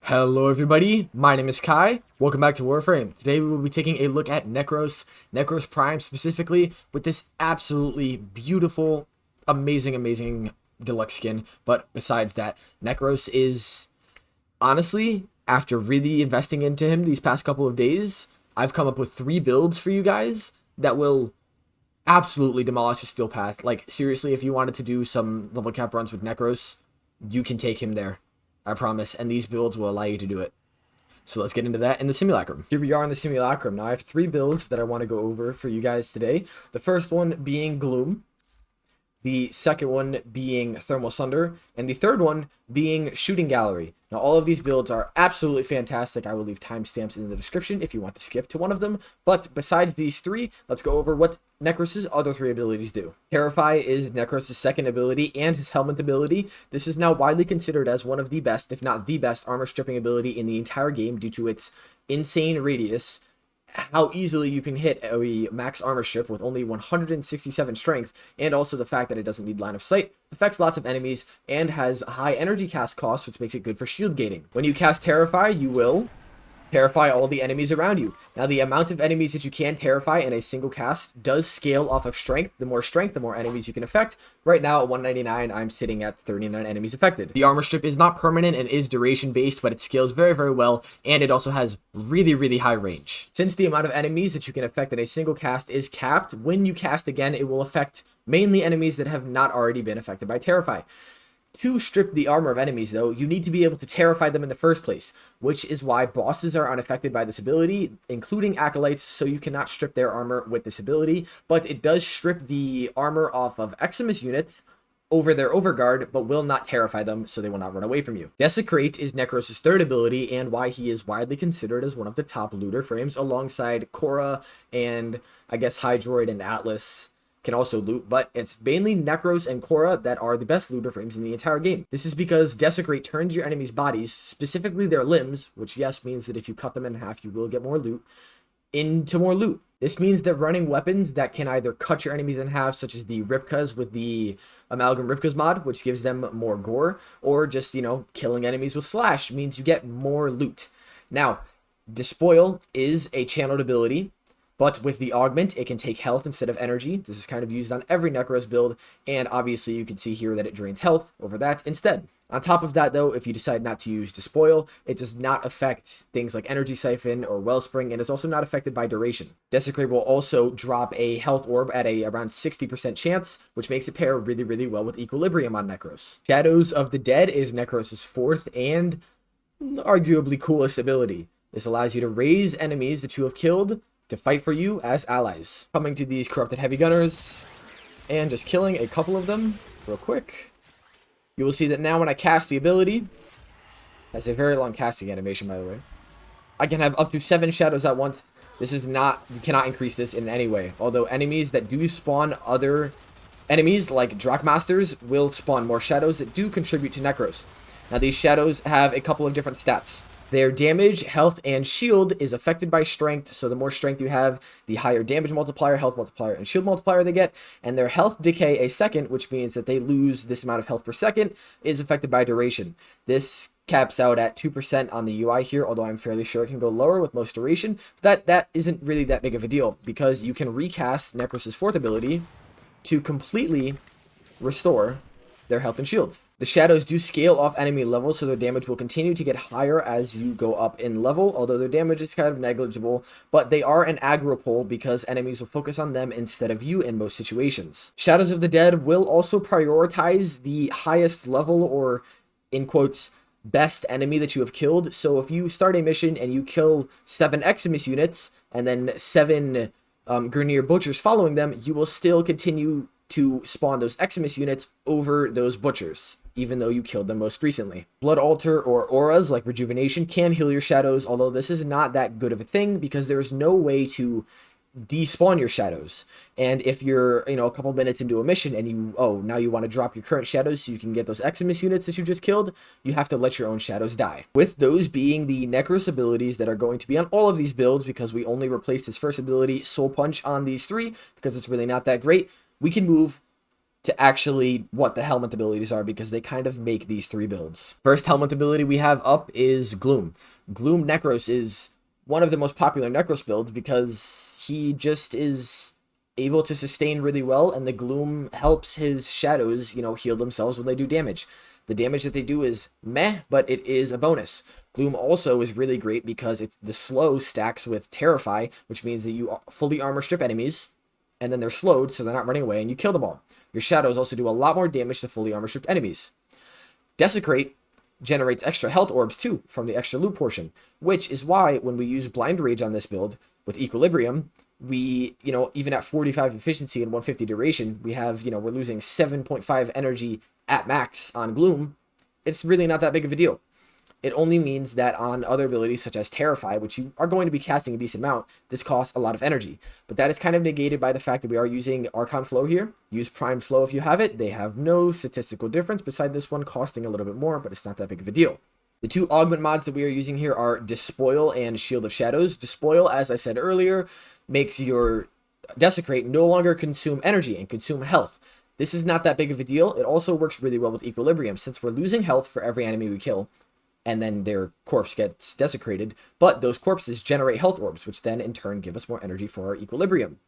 Hello everybody, my name is Kai. Welcome back to Warframe. Today we will be taking a look at Nekros Prime specifically, with this absolutely beautiful, amazing deluxe skin. But besides that, Nekros is, honestly, after really investing into him these past couple of days, I've come up with 3 builds for you guys that will absolutely demolish his steel path. Like, seriously, if you wanted to do some level cap runs with Nekros, you can take him there. I promise, and these builds will allow you to do it. So let's get into that in the simulacrum. Here we are in the simulacrum. Now I have 3 builds that I want to go over for you guys today. The first one being Gloom, the second one being Thermal Sunder, and the third one being Shooting Gallery. Now all of these builds are absolutely fantastic. I will leave timestamps in the description if you want to skip to one of them. But besides these 3, let's go over what Nekros' other 3 abilities do. Terrify is Nekros' second ability and his helmet ability. This is now widely considered as one of the best, if not the best, armor stripping ability in the entire game due to its insane radius, how easily you can hit a max armor strip with only 167 strength, and also the fact that it doesn't need line of sight, affects lots of enemies, and has high energy cast costs, which makes it good for shield gating. When you cast Terrify, you will terrify all the enemies around you. Now, the amount of enemies that you can terrify in a single cast does scale off of strength. The more enemies you can affect. Right now at 199, I'm sitting at 39 enemies affected. The armor strip is not permanent and is duration based, but it scales very well, and it also has really high range. Since the amount of enemies that you can affect in a single cast is capped, when you cast again, it will affect mainly enemies that have not already been affected by Terrify. To strip the armor of enemies, though, you need to be able to terrify them in the first place, which is why bosses are unaffected by this ability, including acolytes, so you cannot strip their armor with this ability, but it does strip the armor off of Eximus units over their overguard, but will not terrify them, so they will not run away from you. Desecrate is Nekros' third ability, and why he is widely considered as one of the top looter frames, alongside Korra and, I guess, Hydroid and Atlas can also loot, but it's mainly Nekros and Korra that are the best looter frames in the entire game. This is because Desecrate turns your enemies' bodies, specifically their limbs, which yes means that if you cut them in half you will get more loot, into more loot. This means that running weapons that can either cut your enemies in half, such as the Ripkas with the Amalgam Ripkas mod, which gives them more gore, or just, killing enemies with Slash means you get more loot. Now, Despoil is a channeled ability, but with the augment, it can take health instead of energy. This is kind of used on every Nekros build, and obviously you can see here that it drains health over that instead. On top of that, though, if you decide not to use Despoil, it does not affect things like Energy Siphon or Wellspring, and is also not affected by duration. Desecrate will also drop a health orb at around 60% chance, which makes it pair really well with Equilibrium on Nekros. Shadows of the Dead is Nekros' fourth and arguably coolest ability. This allows you to raise enemies that you have killed to fight for you as allies. Coming to these corrupted heavy gunners and just killing a couple of them real quick. You will see that now when I cast the ability, that's a very long casting animation, by the way, I can have up to 7 shadows at once. This is not, you cannot increase this in any way. Although enemies that do spawn other enemies like Drakmasters will spawn more shadows that do contribute to Nekros. Now these shadows have a couple of different stats. Their damage, health, and shield is affected by strength, so the more strength you have, the higher damage multiplier, health multiplier, and shield multiplier they get, and their health decay a second, which means that they lose this amount of health per second, is affected by duration. This caps out at 2% on the UI here, although I'm fairly sure it can go lower with most duration, but that isn't really that big of a deal, because you can recast Nekros' fourth ability to completely restore their health and shields. The shadows do scale off enemy levels, so their damage will continue to get higher as you go up in level, although their damage is kind of negligible, but they are an aggro pull because enemies will focus on them instead of you in most situations. Shadows of the Dead will also prioritize the highest level, or in quotes, best enemy that you have killed. So if you start a mission and you kill 7 Eximus units and then 7 Grineer Butchers following them, you will still continue to spawn those Eximus units over those Butchers, even though you killed them most recently. Blood Altar or auras like Rejuvenation can heal your shadows, although this is not that good of a thing because there's no way to despawn your shadows. And if you're, a couple minutes into a mission and now you want to drop your current shadows so you can get those Eximus units that you just killed, you have to let your own shadows die. With those being the Nekros abilities that are going to be on all of these builds, because we only replaced his first ability, Soul Punch, on these 3, because it's really not that great, we can move to actually what the helmet abilities are, because they kind of make these 3 builds. First helmet ability we have up is Gloom. Gloom Nekros is one of the most popular Nekros builds because he just is able to sustain really well, and the Gloom helps his shadows, heal themselves when they do damage. The damage that they do is meh, but it is a bonus. Gloom also is really great because the slow stacks with Terrify, which means that you fully armor strip enemies, and then they're slowed, so they're not running away, and you kill them all. Your shadows also do a lot more damage to fully armor stripped enemies. Desecrate generates extra health orbs too from the extra loot portion, which is why when we use Blind Rage on this build with Equilibrium, we, even at 45 efficiency and 150 duration, we have, we're losing 7.5 energy at max on Gloom. It's really not that big of a deal. It only means that on other abilities such as Terrify, which you are going to be casting a decent amount, this costs a lot of energy. But that is kind of negated by the fact that we are using Archon Flow here. Use Prime Flow if you have it. They have no statistical difference beside this one costing a little bit more, but it's not that big of a deal. The 2 augment mods that we are using here are Despoil and Shield of Shadows. Despoil, as I said earlier, makes your Desecrate no longer consume energy and consume health. This is not that big of a deal. It also works really well with Equilibrium, since we're losing health for every enemy we kill, and then their corpse gets desecrated, but those corpses generate health orbs, which then in turn give us more energy for our Equilibrium.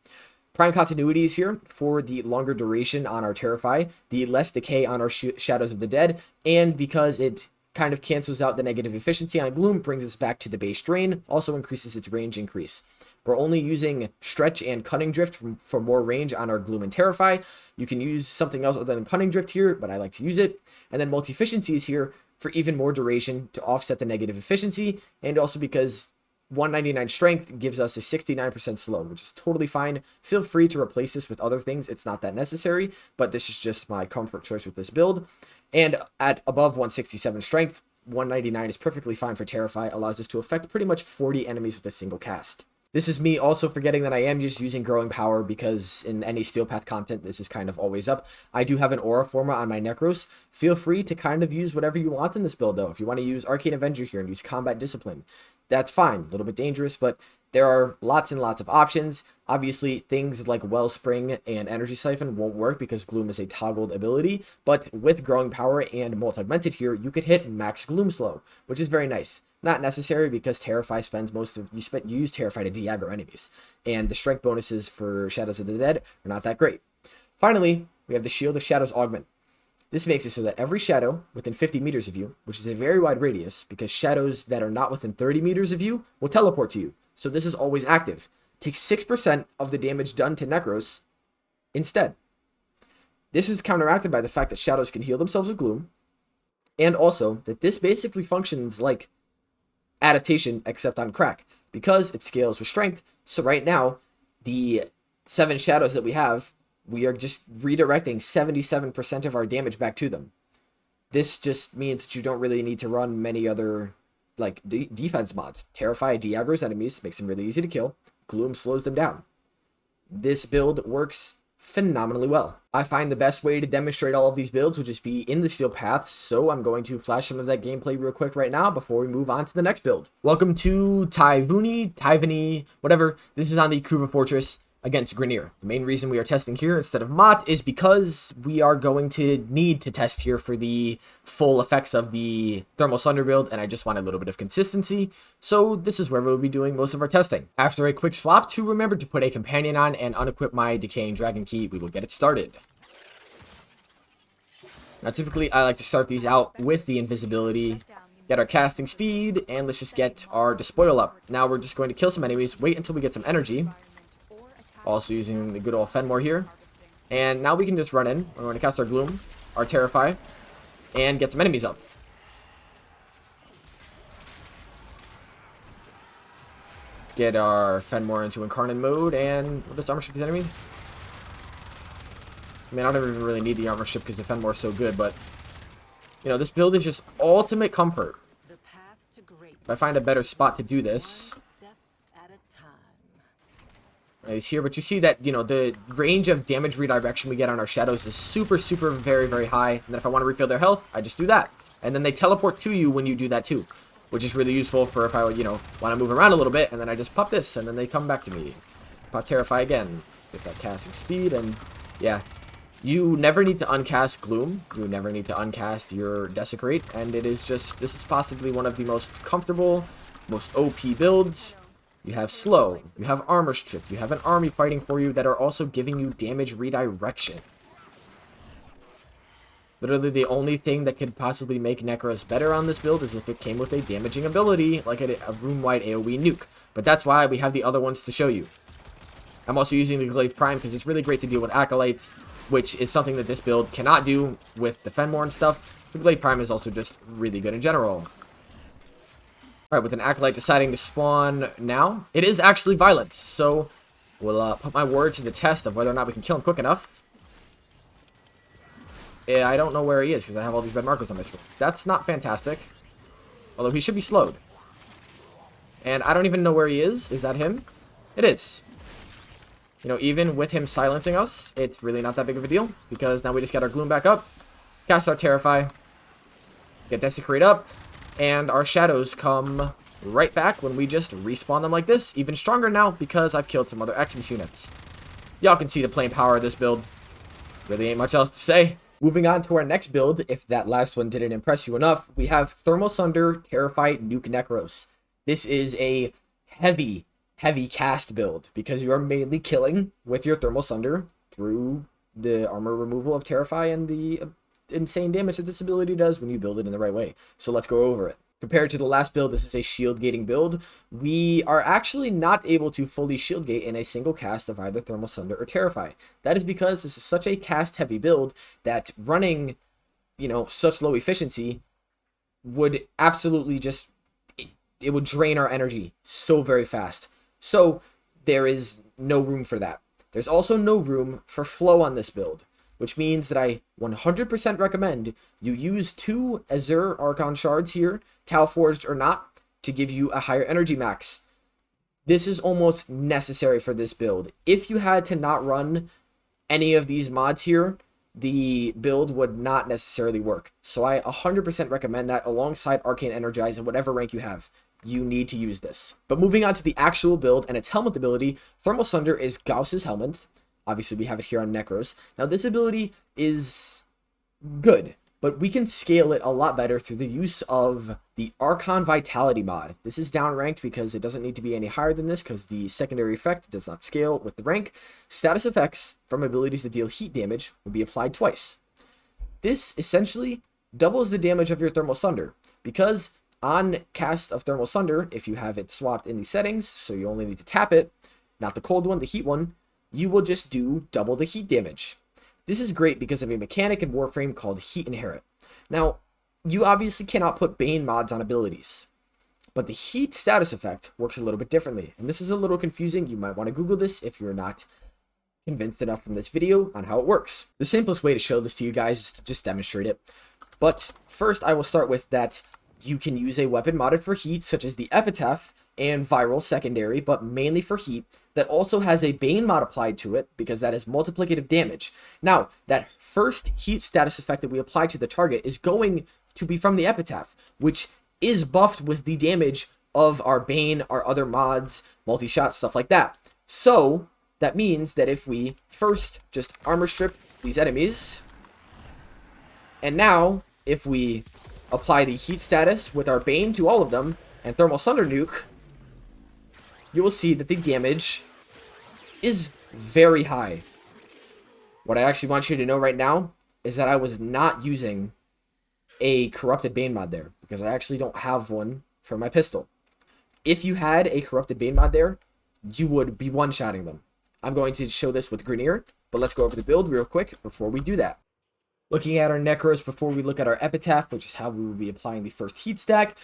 Prime Continuity is here for the longer duration on our Terrify, the less decay on our Shadows of the Dead, and because it kind of cancels out the negative efficiency on Gloom, brings us back to the base drain, also increases its range increase. We're only using Stretch and Cunning Drift for more range on our Gloom and Terrify. You can use something else other than Cunning Drift here, but I like to use it. And then Multi-Efficiency is here for even more duration to offset the negative efficiency, and also because 199 strength gives us a 69% slow, which is totally fine. Feel free to replace this with other things. It's not that necessary, but this is just my comfort choice with this build. And at above 167 strength, 199 is perfectly fine for Terrify, allows us to affect pretty much 40 enemies with a single cast. This is me also forgetting that I am just using Growing Power because in any Steel Path content, this is kind of always up. I do have an Aura Forma on my Nekros. Feel free to kind of use whatever you want in this build, though. If you want to use Arcane Avenger here and use Combat Discipline, that's fine. A little bit dangerous, but there are lots and lots of options. Obviously, things like Wellspring and Energy Siphon won't work because Gloom is a toggled ability, but with Growing Power and Multi-Augmented here, you could hit max Gloom Slow, which is very nice. Not necessary because Terrify spends most of you use Terrify to de-aggro enemies, and the strength bonuses for Shadows of the Dead are not that great. Finally, we have the Shield of Shadows Augment. This makes it so that every shadow within 50 meters of you, which is a very wide radius, because shadows that are not within 30 meters of you will teleport to you. So this is always active. Takes 6% of the damage done to Nekros instead. This is counteracted by the fact that shadows can heal themselves with Gloom, and also that this basically functions like adaptation except on crack because it scales with strength. So right now, the 7 shadows that we have, we are just redirecting 77% of our damage back to them. This just means that you don't really need to run many other like defense mods. Terrify de-aggros enemies, makes them really easy to kill. Gloom slows them down. This build works phenomenally well. I find the best way to demonstrate all of these builds would just be in the Steel Path, so I'm going to flash some of that gameplay real quick right now before we move on to the next build. Welcome to Tyvuni, whatever. This is on the Krupa Fortress against Grineer. The main reason we are testing here instead of Mott is because we are going to need to test here for the full effects of the Thermal Sunder build, and I just want a little bit of consistency, so this is where we'll be doing most of our testing. After a quick swap to remember to put a companion on and unequip my Decaying Dragon Key, we will get it started. Now typically I like to start these out with the invisibility, get our casting speed, and let's just get our Despoil up. Now we're just going to kill some enemies, wait until we get some energy. Also using the good old Fenmore here. And now we can just run in. We're going to cast our Gloom, our Terrify, and get some enemies up. Let's get our Fenmore into Incarnate mode, and we'll just armor ship these enemies. I mean, I don't even really need the armor ship because the Fenmore is so good, but, you know, this build is just ultimate comfort. If I find a better spot to do this... Is here, but you see that, you know, the range of damage redirection we get on our shadows is super, very, very high. And then if I want to refill their health, I just do that. And then they teleport to you when you do that too, which is really useful for if I, you know, want to move around a little bit, and then I just pop this, and then they come back to me. Pop Terrify again, get that casting speed, and yeah, You never need to uncast Gloom. You never need to uncast your Desecrate, and it is just, this is possibly one of the most comfortable, most OP builds. You have Slow, you have Armor Strip, you have an army fighting for you that are also giving you damage redirection. Literally the only thing that could possibly make Nekros better on this build is if it came with a damaging ability, like a room-wide AoE nuke. But that's why we have the other ones to show you. I'm also using the Glaive Prime because it's really great to deal with Acolytes, which is something that this build cannot do with the Fenmore and stuff. The Glaive Prime is also just really good in general. Alright, with an Acolyte deciding to spawn now, it is actually Violence, so we'll put my word to the test of whether or not we can kill him quick enough. Yeah, I don't know where he is because I have all these red markers on my screen. That's not fantastic. Although he should be slowed. And I don't even know where he is. Is that him? It is. You know, even with him silencing us, it's really not that big of a deal. Because now we just got our Gloom back up. Cast our Terrify. Get Desecrate up. And our Shadows come right back when we just respawn them like this. Even stronger now because I've killed some other Xmas units. Y'all can see the plain power of this build. Really ain't much else to say. Moving on to our next build, if that last one didn't impress you enough, we have Thermal Sunder, Terrify, Nuke Nekros. This is a heavy cast build because you are mainly killing with your Thermal Sunder through the armor removal of Terrify and the insane damage that this ability does when you build it in the right way. So let's go over it. Compared to the last build, this is a shield gating build. We are actually not able to fully shield gate in a single cast of either Thermal Sunder or Terrify. That is because this is such a cast heavy build that running, you know, such low efficiency would absolutely just, it would drain our energy so very fast. So there is no room for that. There's also no room for flow on this build, which means that I 100% recommend you use 2 Azure Archon Shards here, Tau Forged or not, to give you a higher energy max. This is almost necessary for this build. If you had to not run any of these mods here, the build would not necessarily work. So I 100% recommend that alongside Arcane Energize and whatever rank you have. You need to use this. But moving on to the actual build and its helmet ability, Thermal Sunder is Gauss's helmet. Obviously, we have it here on Nekros. Now, this ability is good, but we can scale it a lot better through the use of the Archon Vitality mod. This is downranked because it doesn't need to be any higher than this because the secondary effect does not scale with the rank. Status effects from abilities that deal heat damage will be applied twice. This essentially doubles the damage of your Thermal Sunder because on cast of Thermal Sunder, if you have it swapped in the settings, so you only need to tap it, not the cold one, the heat one, you will just do double the heat damage. This is great because of a mechanic in Warframe called Heat Inherit. Now, you obviously cannot put Bane mods on abilities, but the heat status effect works a little bit differently, and this is a little confusing. You might want to Google this if you're not convinced enough from this video on how it works. The simplest way to show this to you guys is to just demonstrate it. But first, I will start with that you can use a weapon modded for heat, such as the Epitaph and Viral secondary, but mainly for heat, that also has a Bane mod applied to it, because that is multiplicative damage. Now, that first heat status effect that we apply to the target is going to be from the Epitaph, which is buffed with the damage of our Bane, our other mods, multi-shot, stuff like that. So, that means that if we first just armor strip these enemies, and now, if we apply the heat status with our Bane to all of them, and Thermal Sunder nuke, you will see that the damage is very high. What I actually want you to know right now is that I was not using a corrupted Bane mod there, because I actually don't have one for my pistol. If you had a corrupted Bane mod there, you would be one-shotting them. I'm going to show this with Grenier, but let's go over the build real quick before we do that. Looking at our Nekros before we look at our Epitaph, which is how we will be applying the first heat stack.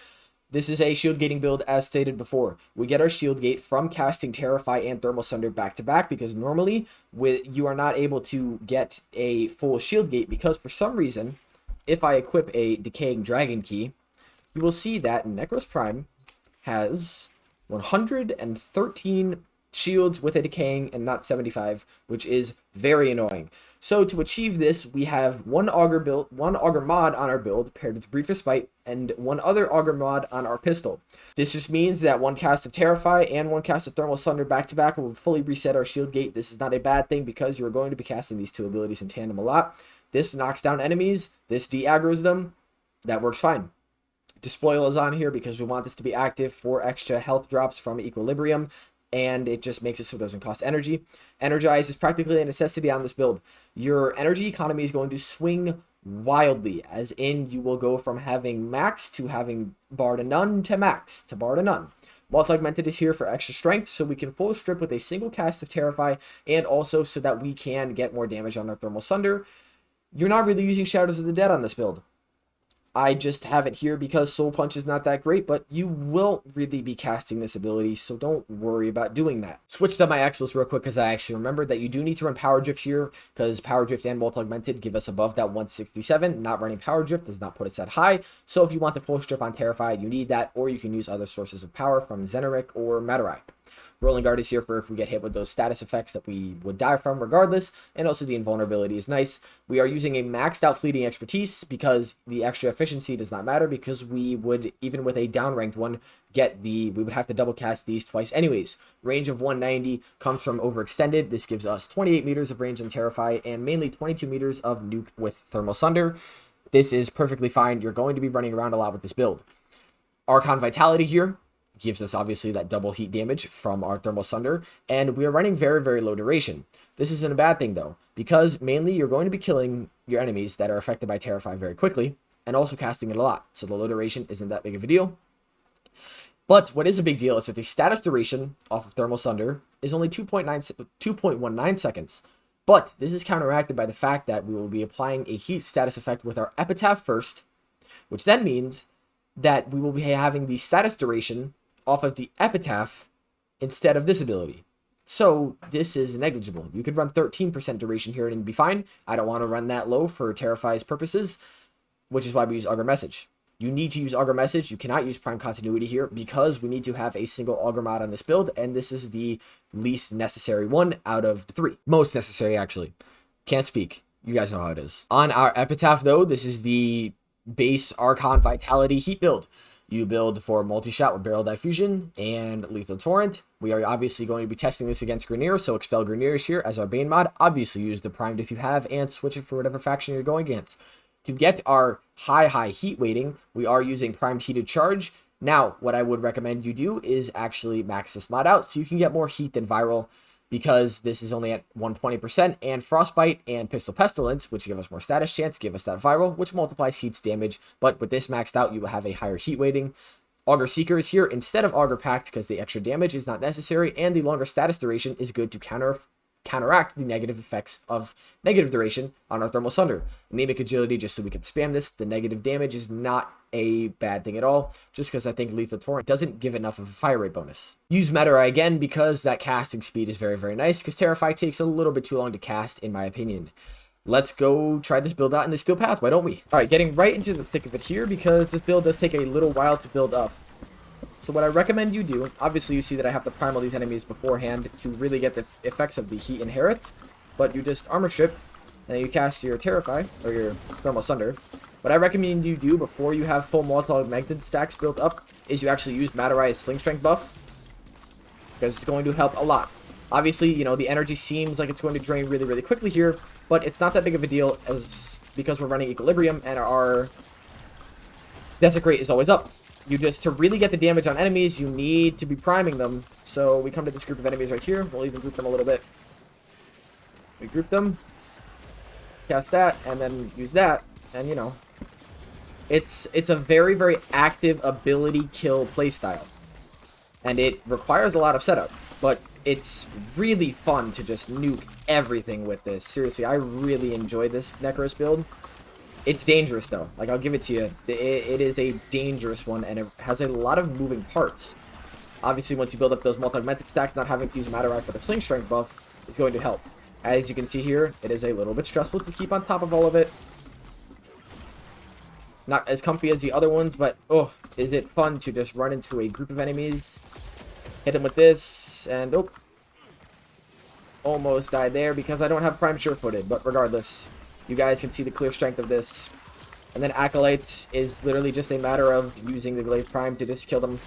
This is a shield gating build as stated before. We get our shield gate from casting Terrify and Thermal Sunder back to back, because normally you are not able to get a full shield gate because for some reason, if I equip a Decaying Dragon Key, you will see that Nekros Prime has 113 shields with a decaying and not 75, which is very annoying. So to achieve this, we have one auger mod on our build paired with Brief Respite, and one other auger mod on our pistol. This just means that one cast of Terrify and one cast of Thermal Sunder back to back will fully reset our shield gate. This is not a bad thing because you're going to be casting these two abilities in tandem a lot. This knocks down enemies, this de-aggroes them. That works fine. Despoil is on here because we want this to be active for extra health drops from Equilibrium, and it just makes it so it doesn't cost energy. Energize is practically a necessity on this build. Your energy economy is going to swing wildly, as in you will go from having max to having bar to none to max to bar to none. Multi-Augmented is here for extra strength, so we can full strip with a single cast of Terrify, and also so that we can get more damage on our Thermal Sunder. You're not really using Shadows of the Dead on this build. I just have it here because Soul Punch is not that great, but you will really be casting this ability, so don't worry about doing that. Switched up my X-List real quick because I actually remembered that you do need to run Power Drift here, because Power Drift and Multi-Augmented give us above that 167. Not running Power Drift does not put us that high, so if you want the full strip on Terrify, you need that, or you can use other sources of power from Zeneric or Matarai. Rolling Guard is here for if we get hit with those status effects that we would die from regardless, and also the invulnerability is nice. We are using a maxed out Fleeting Expertise because the extra efficiency does not matter, because we would, even with a downranked one, we would have to double cast these twice anyways. Range of 190 comes from Overextended. This gives us 28 meters of range in Terrify and mainly 22 meters of nuke with Thermal Sunder. This is perfectly fine. You're going to be running around a lot with this build. Archon Vitality here gives us obviously that double heat damage from our Thermal Sunder, and we are running very, very low duration. This isn't a bad thing though, because mainly you're going to be killing your enemies that are affected by Terrify very quickly, and also casting it a lot, so the low duration isn't that big of a deal. But what is a big deal is that the status duration off of Thermal Sunder is only 2.19 seconds, but this is counteracted by the fact that we will be applying a heat status effect with our Epitaph first, which then means that we will be having the status duration off of the Epitaph instead of this ability. So this is negligible. You could run 13% duration here and be fine. I don't want to run that low for Terrify's purposes, which is why we use Augur Message. You need to use Augur Message. You cannot use Prime Continuity here because we need to have a single Augur mod on this build, and this is the least necessary one out of the three. Most necessary, actually. Can't speak. You guys know how it is. On our Epitaph, though, this is the base Archon Vitality heat build. You build for multi-shot with Barrel Diffusion and Lethal Torrent. We are obviously going to be testing this against Grineer, so Expel Grineer is here as our Bane mod. Obviously use the Primed if you have, and switch it for whatever faction you're going against. To get our high heat weighting, we are using Primed Heated Charge. Now, what I would recommend you do is actually max this mod out so you can get more heat than Viral, because this is only at 120%, and Frostbite and Pistol Pestilence, which give us more status chance, give us that Viral, which multiplies heat's damage, but with this maxed out, you will have a higher heat weighting. Augur Seeker is here instead of Augur Pact because the extra damage is not necessary, and the longer status duration is good to counteract the negative effects of negative duration on our Thermal Sunder. Anemic Agility, just so we can spam this. The negative damage is not a bad thing at all, just because I think Lethal Torrent doesn't give enough of a fire rate bonus. Use Metarai again because that casting speed is very, very nice, because Terrify takes a little bit too long to cast, in my opinion. Let's go try this build out in the Steel Path, why don't we? Alright, getting right into the thick of it here, because this build does take a little while to build up. So what I recommend you do, obviously you see that I have to primal these enemies beforehand to really get the effects of the heat inherit, but you just armor strip, and then you cast your Terrify, or your Thermal Sunder. What I recommend you do before you have full multi-augmented stacks built up is you actually use Matarai's Sling Strength buff, because it's going to help a lot. Obviously, you know, the energy seems like it's going to drain really, really quickly here, but it's not that big of a deal as because we're running Equilibrium and our Desecrate is always up. To really get the damage on enemies, you need to be priming them. So we come to this group of enemies right here. We'll even group them a little bit. We group them, cast that, and then use that, and you know, it's a very, very active ability kill playstyle, and it requires a lot of setup, but it's really fun to just nuke everything with this. Seriously, I really enjoy this Nekros build. It's dangerous though, like I'll give it to you. It is a dangerous one, and it has a lot of moving parts. Obviously, once you build up those multi-augmented stacks, not having to use Matarai for the Sling Strength buff is going to help. As you can see here, it is a little bit stressful to keep on top of all of it. Not as comfy as the other ones, but oh, is it fun to just run into a group of enemies, hit them with this, and oh, almost died there because I don't have Prime sure-footed, but regardless, you guys can see the clear strength of this. And then Acolytes is literally just a matter of using the Glaive Prime to just kill them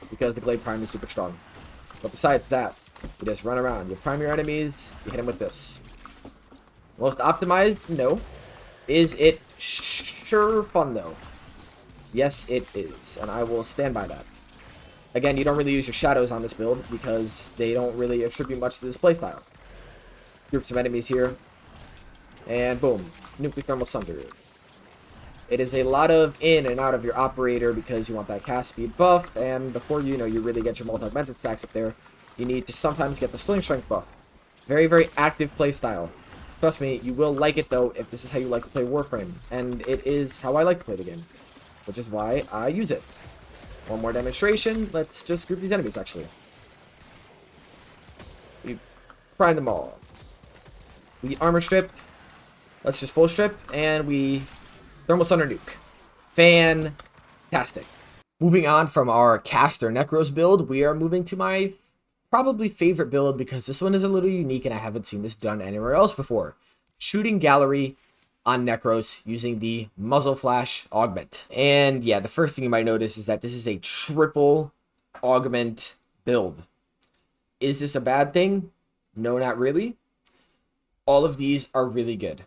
because the Glaive Prime is super strong. But besides that, you just run around. You prime your enemies, you hit them with this. Most optimized? No. Is it sure fun, though? Yes, it is, and I will stand by that. Again, you don't really use your shadows on this build because they don't really attribute much to this playstyle. Groups of enemies here, and boom, nuclear thermal Sunder. It is a lot of in and out of your operator because you want that cast speed buff, and before you know you really get your multi-augmented stacks up there, you need to sometimes get the sling strength buff. Very, very active playstyle. Trust me, you will like it though if this is how you like to play Warframe, and it is how I like to play the game, which is why I use it. One more demonstration. Let's just group these enemies, actually. We prime them all. We armor strip. Let's just full strip, and we thermal Sunder nuke. Fantastic. Moving on from our caster Nekros build, we are moving to my probably favorite build because this one is a little unique and I haven't seen this done anywhere else before. Shooting Gallery on Nekros using the Muzzle Flash Augment. And yeah, the first thing you might notice is that this is a triple augment build. Is this a bad thing? No, not really. All of these are really good.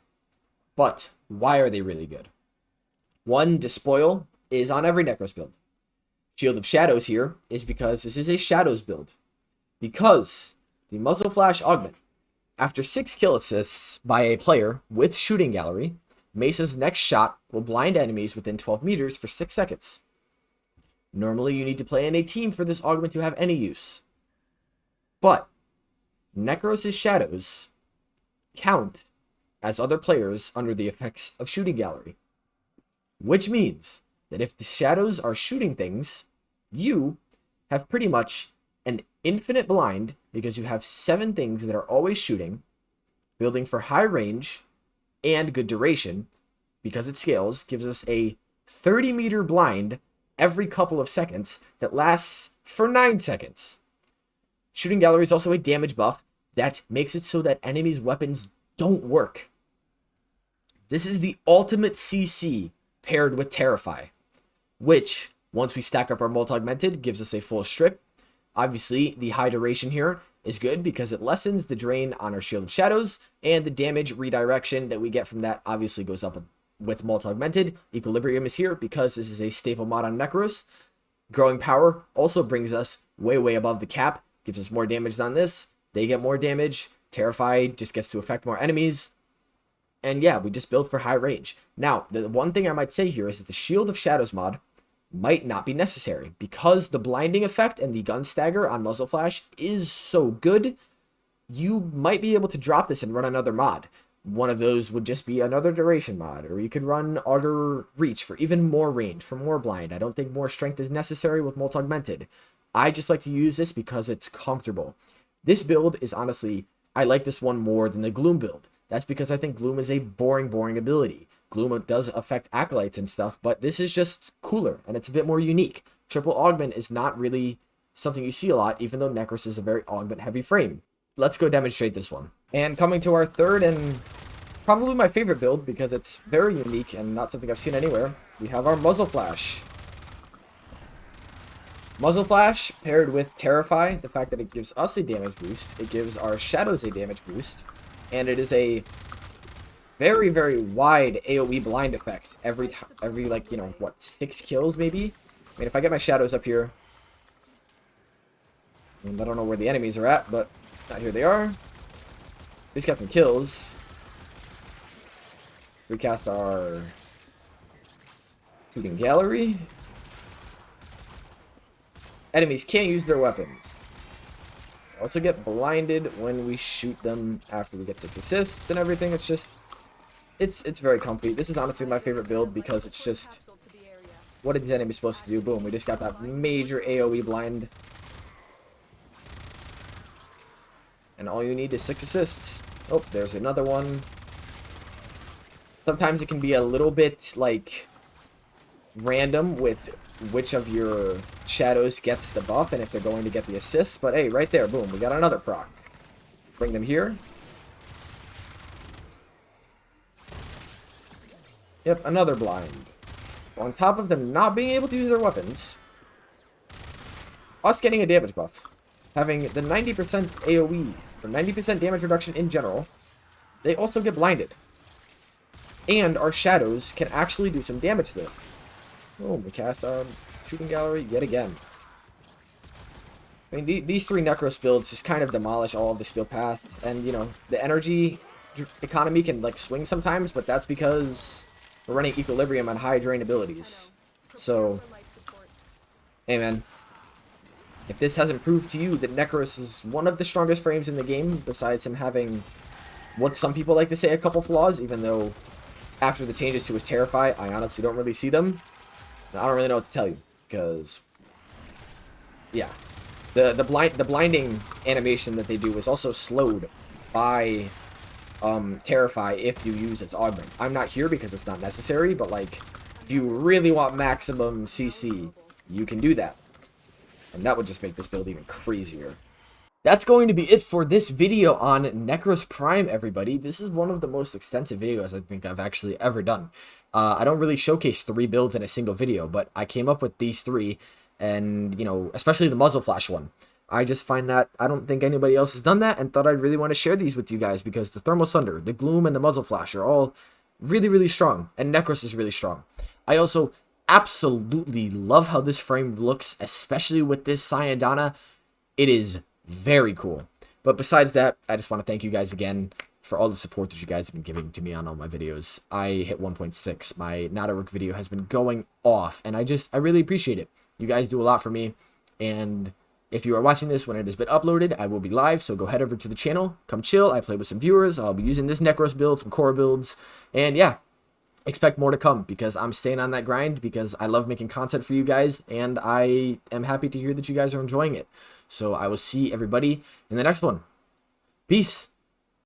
But why are they really good? One, Despoil is on every Nekros build. Shield of Shadows here is because this is a Shadows build. Because the Muzzle Flash Augment, after 6 kill assists by a player with Shooting Gallery, Mesa's next shot will blind enemies within 12 meters for 6 seconds. Normally, you need to play in a team for this augment to have any use. But Nekros' shadows count as other players under the effects of Shooting Gallery. Which means that if the shadows are shooting things, you have pretty much an infinite blind because you have 7 things that are always shooting, building for high range and good duration because it scales, gives us a 30-meter blind every couple of seconds that lasts for 9 seconds. Shooting Gallery is also a damage buff that makes it so that enemies' weapons don't work. This is the ultimate CC paired with Terrify, which, once we stack up our multi-augmented, gives us a full strip. Obviously, the high duration here is good because it lessens the drain on our Shield of Shadows, and the damage redirection that we get from that obviously goes up with multi-augmented. Equilibrium is here because this is a staple mod on Nekros. Growing Power also brings us way, way above the cap, gives us more damage than this. They get more damage. Terrify just gets to affect more enemies. And yeah, we just build for high range. Now, the one thing I might say here is that the Shield of Shadows mod might not be necessary because the blinding effect and the gun stagger on Muzzle Flash is so good. You might be able to drop this and run another mod. One of those would just be another duration mod, or you could run Augur Reach for even more range, for more blind. I don't think more strength is necessary with multi-augmented. I just like to use this because it's comfortable. This build is honestly, I like this one more than the Gloom build. That's because I think Gloom is a boring ability. Gloom does affect Acolytes and stuff, but this is just cooler, and it's a bit more unique. Triple Augment is not really something you see a lot, even though Nekros is a very augment-heavy frame. Let's go demonstrate this one. And coming to our third and probably my favorite build, because it's very unique and not something I've seen anywhere, we have our Muzzle Flash. Muzzle Flash paired with Terrify, the fact that it gives us a damage boost, it gives our shadows a damage boost, and it is a very, very wide AoE blind effect every like, you know, what, 6 kills maybe? I mean, if I get my shadows up here, and I don't know where the enemies are at, but here they are. These got some kills. Recast our Shooting Gallery. Enemies can't use their weapons. Also get blinded when we shoot them after we get 6 assists and everything. It's just, it's very comfy. This is honestly my favorite build because it's just, what are these enemies supposed to do? Boom, we just got that major AoE blind. And all you need is 6 assists. Oh, there's another one. Sometimes it can be a little bit, like, random with which of your shadows gets the buff and if they're going to get the assists. But hey, right there, boom, we got another proc. Bring them here. Yep, another blind. On top of them not being able to use their weapons, us getting a damage buff, having the 90% AoE, or 90% damage reduction in general, they also get blinded. And our shadows can actually do some damage to them. Oh, we cast our shooting gallery yet again. I mean, these three Nekros builds just kind of demolish all of the steel path. And, you know, the energy economy can, like, swing sometimes, but that's because we're running Equilibrium on high drain abilities. So, hey, man. If this hasn't proved to you that Nekros is one of the strongest frames in the game, besides him having what some people like to say a couple flaws, even though after the changes to his Terrify, I honestly don't really see them. I don't really know what to tell you, because, yeah. The blinding animation that they do is also slowed by Terrify if you use its augment. I'm not here because it's not necessary, but like if you really want maximum CC, you can do that. And that would just make this build even crazier. That's going to be it for this video on Nekros Prime, everybody. This is one of the most extensive videos I think I've actually ever done. I don't really showcase 3 builds in a single video, but I came up with these 3. And, you know, especially the muzzle flash one. I just find that I don't think anybody else has done that, and thought I'd really want to share these with you guys, because the Thermal Sunder, the Gloom, and the muzzle flash are all really, really strong, and Nekros is really strong. I also absolutely love how this frame looks, especially with this Cyandana. It is very cool. But besides that, I just want to thank you guys again for all the support that you guys have been giving to me on all my videos. I hit 1.6. My Not a Rook video has been going off, and I really appreciate it. You guys do a lot for me, and if you are watching this when it has been uploaded, I will be live, so go head over to the channel, come chill, I play with some viewers, I'll be using this Nekros build, some core builds, and yeah, expect more to come, because I'm staying on that grind, because I love making content for you guys, and I am happy to hear that you guys are enjoying it. So I will see everybody in the next one. Peace!